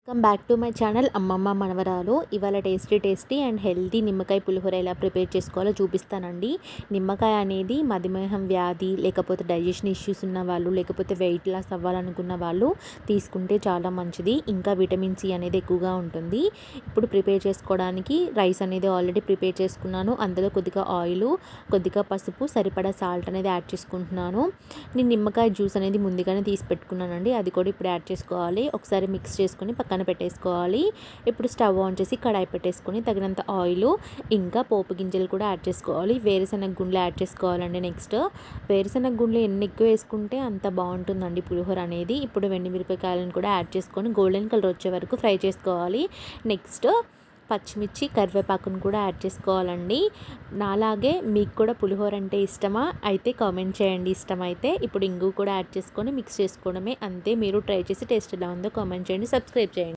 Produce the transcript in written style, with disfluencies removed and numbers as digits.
Welcome back to my channel అమ్మమ్మ మనవరాలు. ఇవాళ టేస్టీ అండ్ హెల్తీ నిమ్మకాయ పులిహోర ఎలా ప్రిపేర్ చేసుకోవాలో చూపిస్తానండి. నిమ్మకాయ అనేది మధుమేహం వ్యాధి, లేకపోతే డైజెషన్ ఇష్యూస్ ఉన్న వాళ్ళు, లేకపోతే వెయిట్ లాస్ అవ్వాలనుకున్న వాళ్ళు తీసుకుంటే చాలా మంచిది. ఇంకా విటమిన్ సి అనేది ఎక్కువగా ఉంటుంది. ఇప్పుడు ప్రిపేర్ చేసుకోవడానికి రైస్ అనేది ఆల్రెడీ ప్రిపేర్ చేసుకున్నాను. అందులో కొద్దిగా ఆయిల్, కొద్దిగా పసుపు, సరిపడా సాల్ట్ అనేది యాడ్ చేసుకుంటున్నాను. నేను నిమ్మకాయ జ్యూస్ అనేది ముందుగానే తీసి పెట్టుకున్నానండి. అది కూడా ఇప్పుడు యాడ్ చేసుకోవాలి. ఒకసారి మిక్స్ చేసుకొని పక్కన పెట్టేసుకోవాలి. ఇప్పుడు స్టవ్ ఆన్ చేసి కడాయి పెట్టేసుకొని తగినంత ఆయిల్, ఇంకా పోపు గింజలు కూడా యాడ్ చేసుకోవాలి. వేరుశనగ గుండ్లు యాడ్ చేసుకోవాలండి. నెక్స్ట్ వేరుశనగ గుండ్లు ఎన్ని ఎక్కువ వేసుకుంటే అంత బాగుంటుందండి పులిహోర అనేది. ఇప్పుడు మిరపకాయలను కూడా యాడ్ చేసుకొని గోల్డెన్ కలర్ వచ్చే వరకు ఫ్రై చేసుకోవాలి. నెక్స్ట్ పచ్చిమిర్చి, కరివేపాకును కూడా యాడ్ చేసుకోవాలండి. నాలాగే మీకు కూడా పులిహోర అంటే ఇష్టమా అయితే కామెంట్ చేయండి. ఇష్టమైతే ఇప్పుడు ఇంగు కూడా యాడ్ చేసుకొని మిక్స్ చేసుకోవడమే, అంతే. మీరు ట్రై చేసి టేస్ట్ ఎలా ఉందో కామెంట్ చేయండి, సబ్స్క్రైబ్ చేయండి.